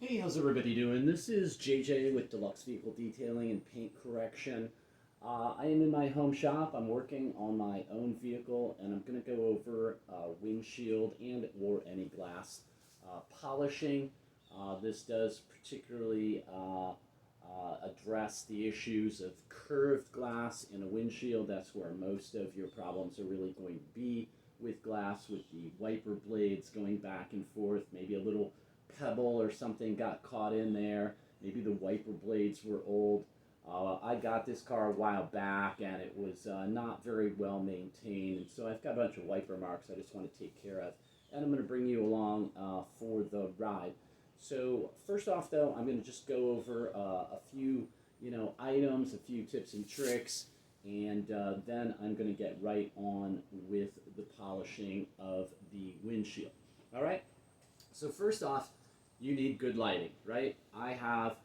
Hey, how's everybody doing? This is JJ with Deluxe Vehicle Detailing and Paint Correction. I am in my home shop. I'm working on my own vehicle, and I'm going to go over windshield and or any glass polishing. This does particularly address the issues of curved glass in a windshield. That's where most of your problems are really going to be with glass, with the wiper blades going back and forth, maybe a little pebble or something got caught in there. Maybe the wiper blades were old. I got this car a while back and it was not very well maintained. And so I've got a bunch of wiper marks I just want to take care of. And I'm going to bring you along for the ride. So first off though, I'm going to just go over a few items, a few tips and tricks, and then I'm going to get right on with the polishing of the windshield. All right? So first off, you need good lighting, right? I have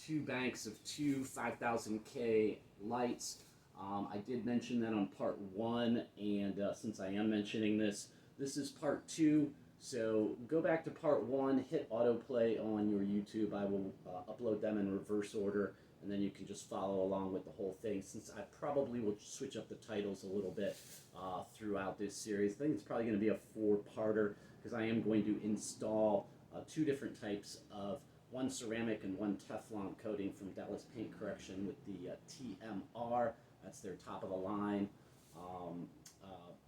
two banks of two 5000K lights. I did mention that on part one, and since I am mentioning this, this is part two. So go back to part one, hit autoplay on your YouTube. I will upload them in reverse order, and then you can just follow along with the whole thing, since I probably will switch up the titles a little bit throughout this series. I think it's probably going to be a four-parter, because I am going to install two different types of one ceramic and one Teflon coating from Dallas Paint Correction with the TMR. That's their top of the line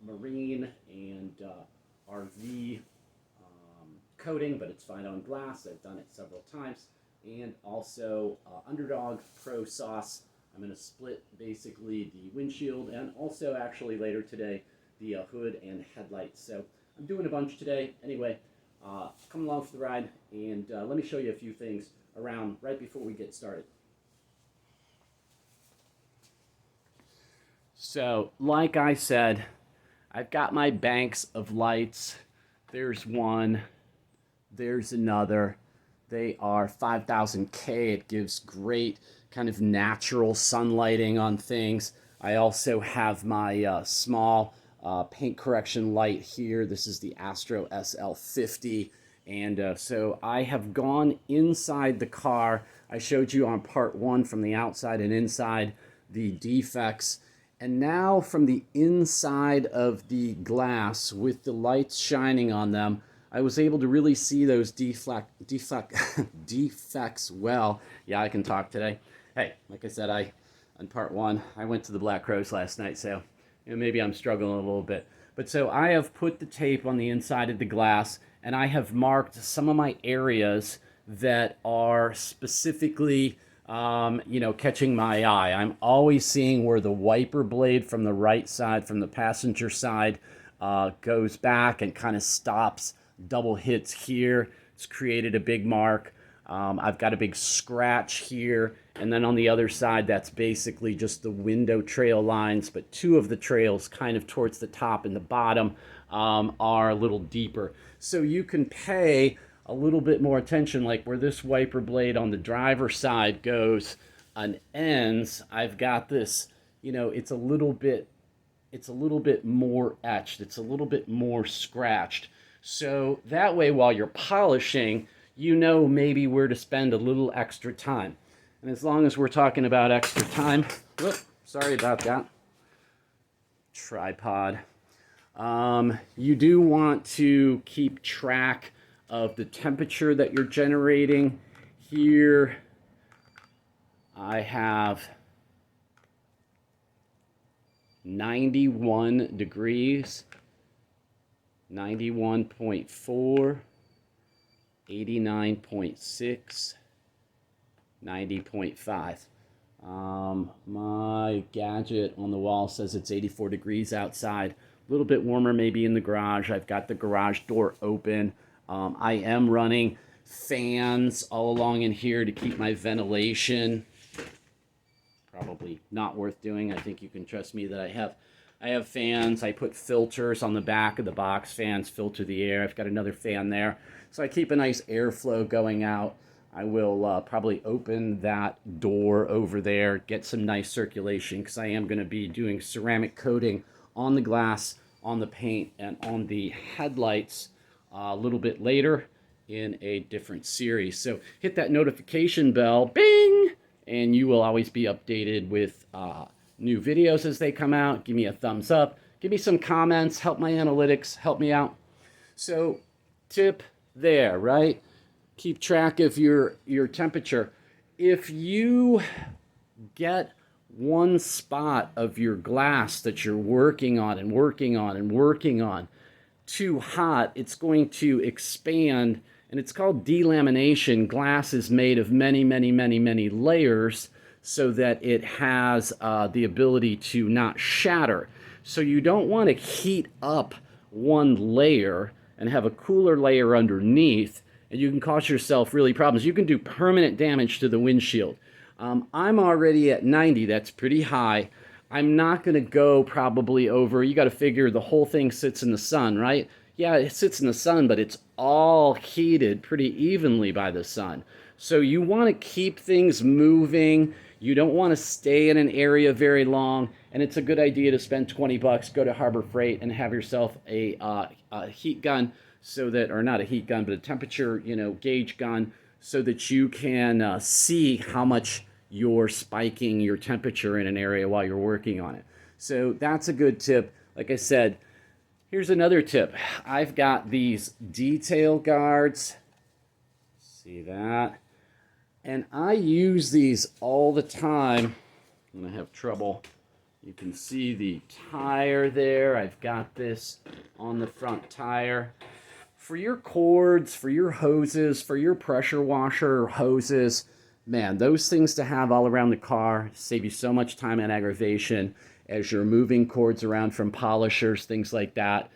marine and RV coating, but it's fine on glass. I've done it several times. And also Underdog Pro Sauce. I'm going to split basically the windshield and also actually later today the hood and headlights. So I'm doing a bunch today. Anyway, come along for the ride, and let me show you a few things around right before we get started. So, like I said, I've got my banks of lights. There's one, there's another. They are 5000K. It gives great kind of natural sunlighting on things. I also have my small paint correction light here. This is the Astro SL50. And so I have gone inside the car. I showed you on part one from the outside and inside the defects. And now from the inside of the glass with the lights shining on them, I was able to really see those defects well. Yeah, I can talk today. Hey, like I said, on part one, I went to the Black Crows last night, so maybe I'm struggling a little bit. But so I have put the tape on the inside of the glass, and I have marked some of my areas that are specifically catching my eye. I'm always seeing where the wiper blade from the right side, from the passenger side, goes back and kind of stops, double hits here. It's created a big mark. I've got a big scratch here, and then on the other side, that's basically just the window trail lines, but two of the trails kind of towards the top and the bottom are a little deeper. So you can pay a little bit more attention, like where this wiper blade on the driver's side goes and ends. I've got this, it's a little bit more etched. It's a little bit more scratched. So that way, while you're polishing, you know maybe where to spend a little extra time. And as long as we're talking about extra time, sorry about that, tripod. You do want to keep track of the temperature that you're generating. Here I have 91 degrees, 91.4, 89.6, 90.5. My gadget on the wall says it's 84 degrees outside. A little bit warmer maybe in the garage. I've got the garage door open. I am running fans all along in here to keep my ventilation. Probably not worth doing. I think you can trust me that I have fans. I put filters on the back of the box. Fans filter the air. I've got another fan there. So I keep a nice airflow going out. I will probably open that door over there, get some nice circulation, because I am going to be doing ceramic coating on the glass, on the paint, and on the headlights a little bit later. in a different series. So hit that notification bell, bing, and you will always be updated with new videos as they come out. Give me a thumbs up, give me some comments, help my analytics, help me out. So tip there, right? Keep track of your temperature. If you get one spot of your glass that you're working on and working on and working on too hot, it's going to expand, and it's called delamination. Glass is made of many, many, many, many layers so that it has the ability to not shatter. So you don't want to heat up one layer and have a cooler layer underneath, and you can cause yourself really problems. You can do permanent damage to the windshield. I'm already at 90. That's pretty high. I'm not going to go probably over, you got to figure the whole thing sits in the sun, right? Yeah, it sits in the sun, but it's all heated pretty evenly by the sun. So you want to keep things moving. You don't want to stay in an area very long, and it's a good idea to spend 20 bucks, go to Harbor Freight and have yourself a heat gun, so that, or not a heat gun, but a temperature, gauge gun, so that you can see how much you're spiking your temperature in an area while you're working on it. So that's a good tip. Like I said, here's another tip. I've got these detail guards. See that? And I use these all the time when I have trouble. You can see the tire there. I've got this on the front tire. For your cords, for your hoses, for your pressure washer hoses, man, those things to have all around the car save you so much time and aggravation as you're moving cords around from polishers, things like that.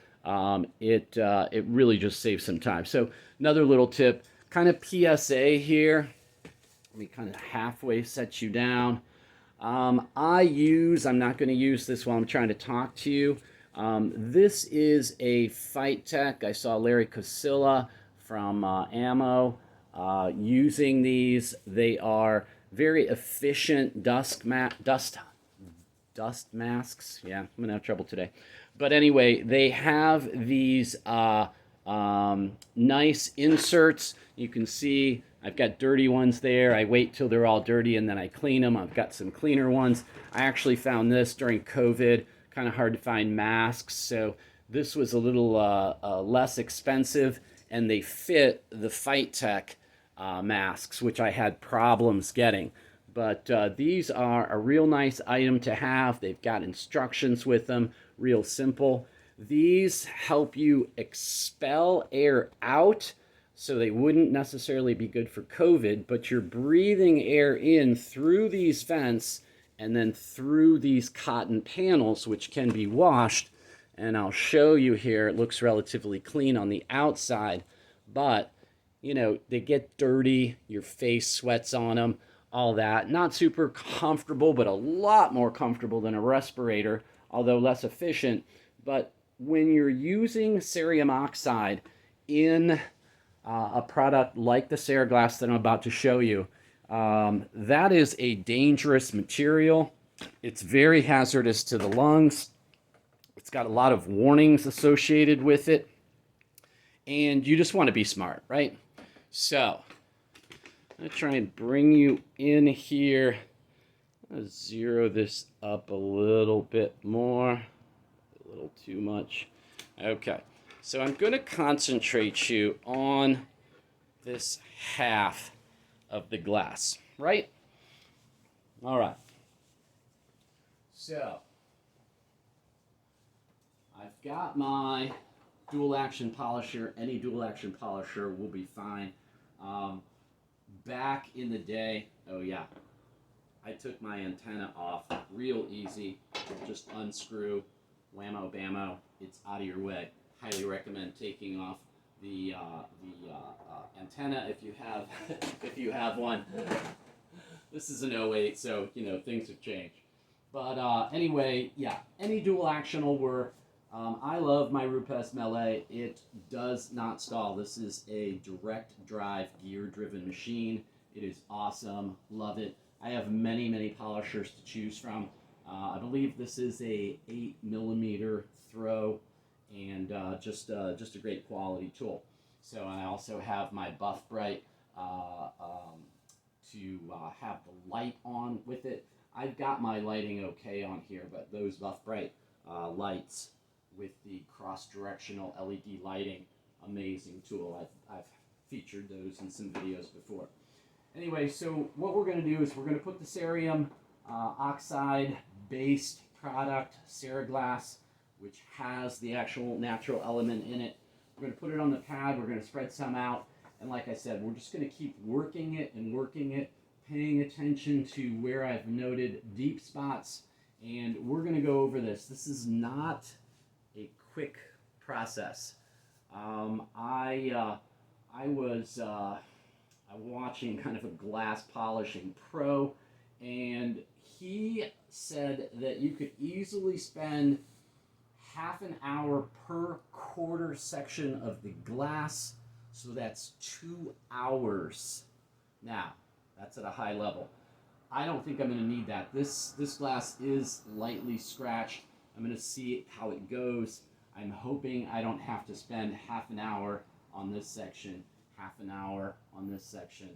It really just saves some time. So another little tip, kind of PSA here. Let me kind of halfway set you down. I'm not going to use this while I'm trying to talk to you. This is a Fight Tech. I saw Larry Cosilla from Ammo using these. They are very efficient dust masks. Yeah, I'm gonna have trouble today. But anyway, they have these nice inserts. You can see I've got dirty ones there. I wait till they're all dirty and then I clean them. I've got some cleaner ones. I actually found this during COVID. Kind of hard to find masks, so this was a little less expensive, and they fit the Fight Tech masks, which I had problems getting. But these are a real nice item to have. They've got instructions with them, real simple. These help you expel air out, so they wouldn't necessarily be good for COVID, but you're breathing air in through these vents and then through these cotton panels, which can be washed. And I'll show you here, it looks relatively clean on the outside, but they get dirty, your face sweats on them, all that. Not super comfortable, but a lot more comfortable than a respirator, although less efficient. But when you're using cerium oxide in a product like the Ceriglass that I'm about to show you, that is a dangerous material. It's very hazardous to the lungs. It's got a lot of warnings associated with it. And you just want to be smart, right? So, I'm going to try and bring you in here. I'm going to zero this up a little bit more. A little too much. Okay. So I'm going to concentrate you on this half of the glass, right? All right. So, I've got my dual action polisher. Any dual action polisher will be fine. Back in the day, oh yeah, I took my antenna off real easy. Just unscrew, whammo bammo, it's out of your way. Highly recommend taking off the antenna if you have if you have one. This is an '08, so things have changed. But anyway, yeah, any dual action will work. I love my Rupes Melee. It does not stall. This is a direct drive gear driven machine. It is awesome. Love it. I have many, many polishers to choose from. I believe this is a 8mm throw, and just a great quality tool. So I also have my Buff Bright to have the light on with it. I've got my lighting okay on here, but those Buff Bright lights with the cross-directional LED lighting, amazing tool. I've featured those in some videos before. Anyway, so what we're going to do is we're going to put the cerium oxide-based product, Ceriglass, which has the actual natural element in it. We're going to put it on the pad, we're going to spread some out, and like I said, we're just going to keep working it and working it, paying attention to where I've noted deep spots, and we're going to go over this. This is not a quick process. I was watching kind of a glass polishing pro, and he said that you could easily spend half an hour per quarter section of the glass, so that's 2 hours. Now, that's at a high level. I don't think I'm going to need that. This glass is lightly scratched. I'm going to see how it goes. I'm hoping I don't have to spend half an hour on this section, half an hour on this section,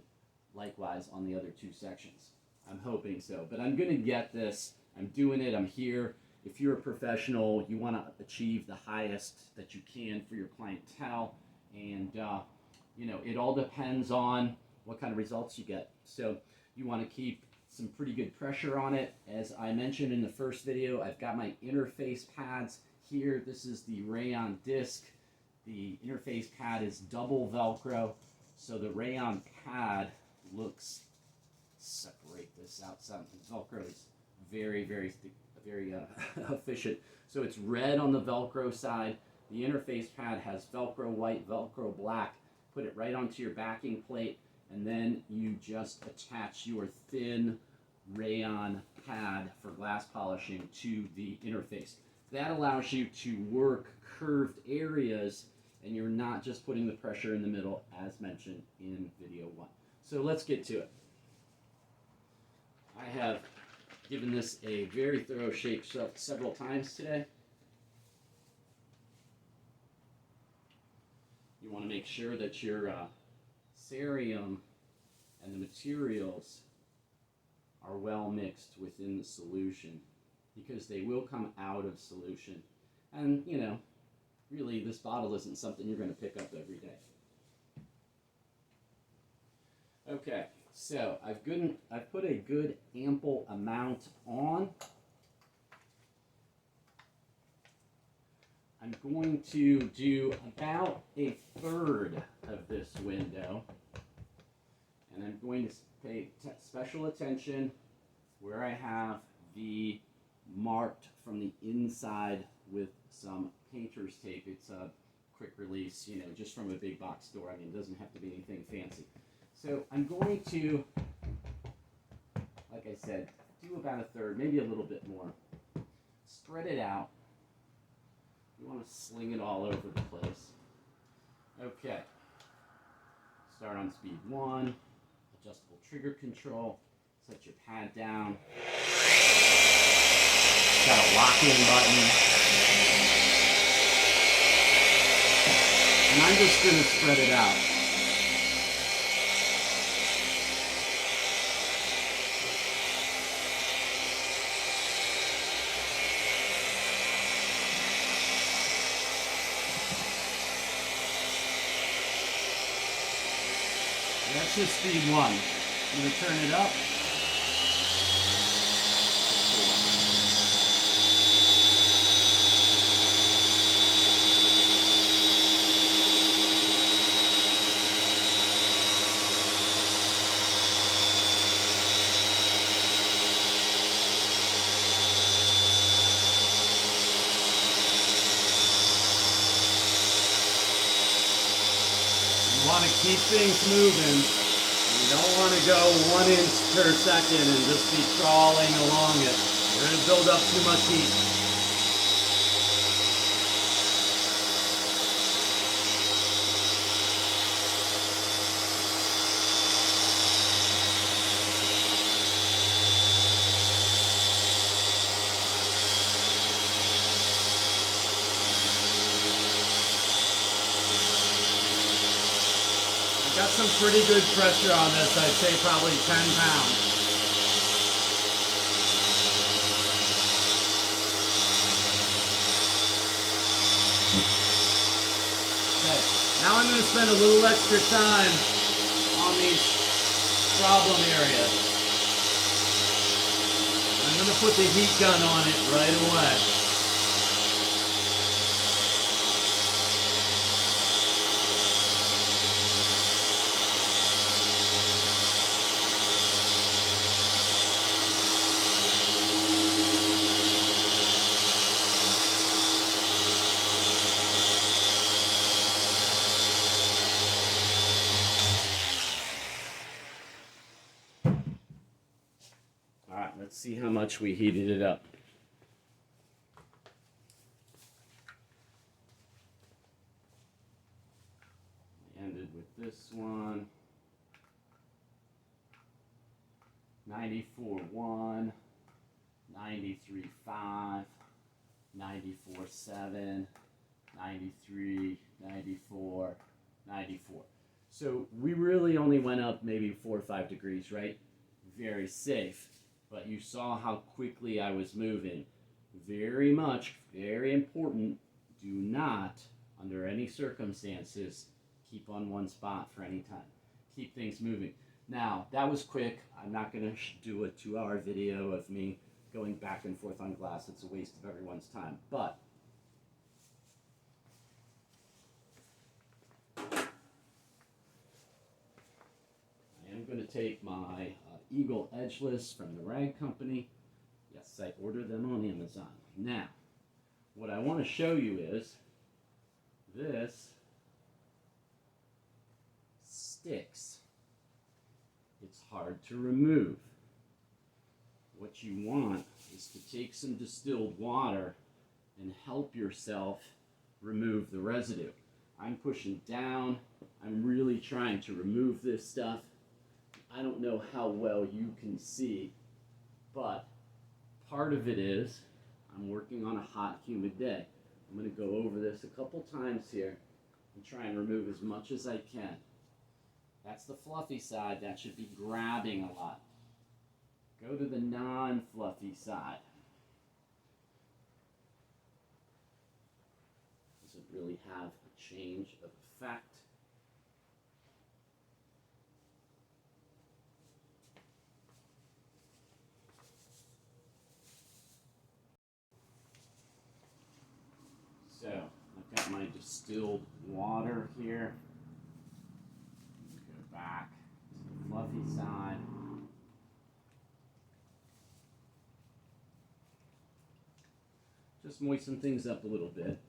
likewise on the other two sections. I'm hoping so, but I'm going to get this. I'm doing it. I'm here. If you're a professional, you want to achieve the highest that you can for your clientele, and you know, it all depends on what kind of results you get. So you want to keep some pretty good pressure on it. As I mentioned in the first video, I've got my interface pads here. This is the rayon disc. The interface pad is double velcro, so the rayon pad looks, separate this out some. Velcro is very efficient. So it's red on the velcro side. The interface pad has velcro white, velcro black. Put it right onto your backing plate, and then you just attach your thin rayon pad for glass polishing to the interface. That allows you to work curved areas, and you're not just putting the pressure in the middle as mentioned in video 1. So let's get to it. I have given this a very thorough shake several times today. You want to make sure that your cerium and the materials are well mixed within the solution, because they will come out of solution. And, you know, really this bottle isn't something you're going to pick up every day. Okay, so I've put a good ample amount on. I'm going to do about a third of this window, and I'm going to pay special attention where I have the marked from the inside with some painter's tape. It's a quick release, you know, just from a big box store. I mean, it doesn't have to be anything fancy. So I'm going to, like I said, do about a third, maybe a little bit more. Spread it out. You want to sling it all over the place. Okay. Start on speed 1. Adjustable trigger control. Set your pad down. Got a lock-in button. And I'm just going to spread it out. That's just speed 1. I'm going to turn it up. You want to keep things moving. You don't want to go 1 inch per second and just be crawling along it. You're going to build up too much heat. Got some pretty good pressure on this. I'd say probably 10 pounds. Okay, now I'm going to spend a little extra time on these problem areas. I'm going to put the heat gun on it right away. Let's see how much we heated it up. Ended with this one. 94.1, 93.5, 94.7, 93, 94, 94. So we really only went up maybe 4 or 5 degrees, right? Very safe. But you saw how quickly I was moving. Very important, do not, under any circumstances, keep on one spot for any time. Keep things moving. Now, that was quick. I'm not going to do a 2-hour video of me going back and forth on glass. It's a waste of everyone's time. But I am going to take my Eagle Edgeless from the Rag Company. Yes, I ordered them on Amazon. Now, what I want to show you is this sticks. It's hard to remove. What you want is to take some distilled water and help yourself remove the residue. I'm pushing down. I'm really trying to remove this stuff. I don't know how well you can see, but part of it is I'm working on a hot, humid day. I'm going to go over this a couple times here and try and remove as much as I can. That's the fluffy side. That should be grabbing a lot. Go to the non-fluffy side. Does it really have a change of effect? So, I've got my distilled water here. Go back to the fluffy side. Just moisten things up a little bit.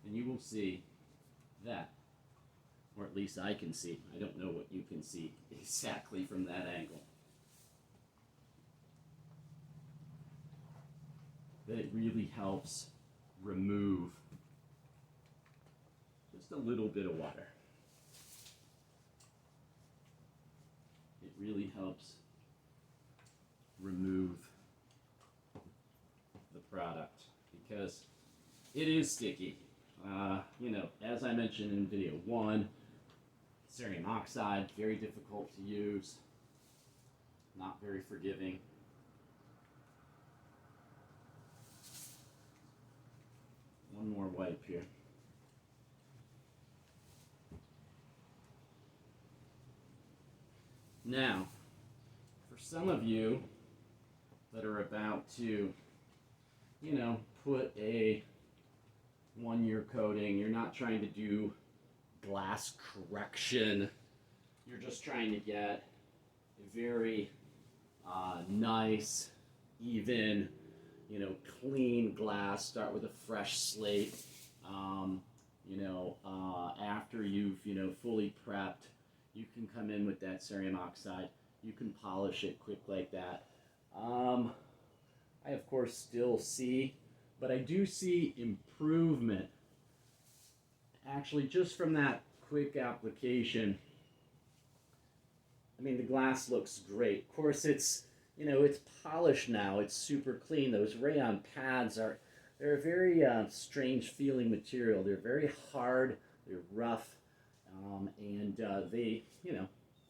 And you will see that, or at least I can see. I don't know what you can see exactly from that angle. That it really helps remove just a little bit of water. It really helps remove the product because it is sticky. You know, as I mentioned in video 1, cerium oxide, very difficult to use, not very forgiving. One more wipe here. Now, for some of you that are about to, you know, put a 1-year coating, you're not trying to do glass correction, you're just trying to get a very nice, even, you know, clean glass, start with a fresh slate, after you've, fully prepped, you can come in with that cerium oxide, you can polish it quick like that. I of course still see, but I do see improvement, actually just from that quick application. I mean, the glass looks great. Of course, it's polished now. It's super clean. Those rayon pads they're a very strange feeling material. They're very hard. They're rough. They,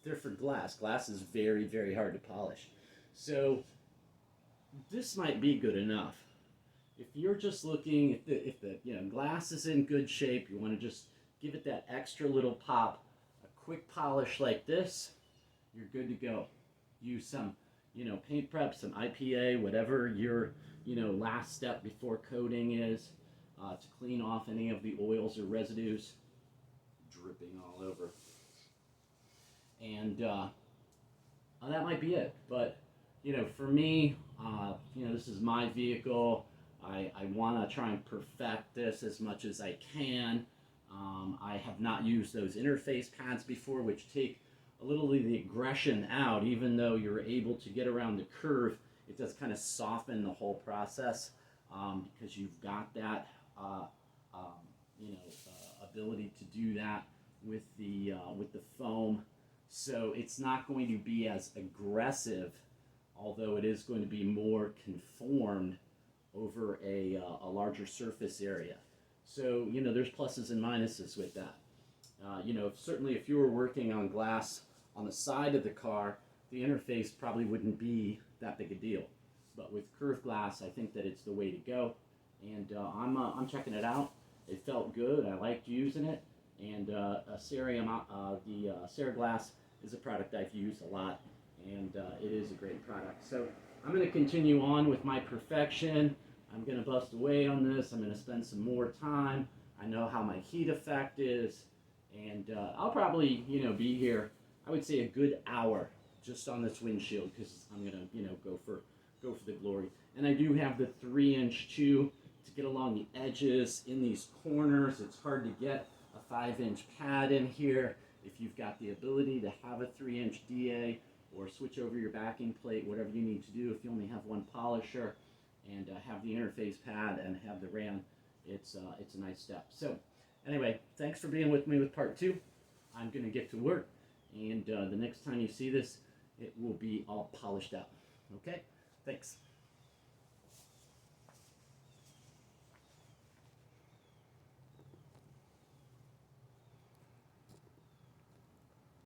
they're for glass. Glass is very, very hard to polish. So this might be good enough. If you're just looking, if the glass is in good shape, you want to just give it that extra little pop, a quick polish like this, you're good to go. Use some, paint prep, some IPA, whatever your, last step before coating is, to clean off any of the oils or residues dripping all over. And that might be it. But, for me, this is my vehicle. I want to try and perfect this as much as I can. I have not used those interface pads before, which take a little of the aggression out. Even though you're able to get around the curve, it does kind of soften the whole process, because you've got that ability to do that with the foam. So it's not going to be as aggressive, although it is going to be more conformed over a larger surface area. So, there's pluses and minuses with that. Certainly if you were working on glass on the side of the car, the interface probably wouldn't be that big a deal. But with curved glass, I think that it's the way to go. And I'm checking it out. It felt good. I liked using it. And the Ceriglass is a product I've used a lot, and it is a great product. So I'm going to continue on with my perfection. I'm going to bust away on this. I'm going to spend some more time. I know how my heat effect is, and I'll probably, be here, I would say a good hour just on this windshield, because I'm going to, go for the glory. And I do have the 3-inch too to get along the edges in these corners. It's hard to get a 5-inch pad in here. If you've got the ability to have a 3-inch DA, or switch over your backing plate, whatever you need to do. If you only have one polisher, and have the interface pad and have the rayon, it's a nice step. So anyway, thanks for being with me with part 2. I'm going to get to work, and the next time you see this, it will be all polished out. Okay? Thanks.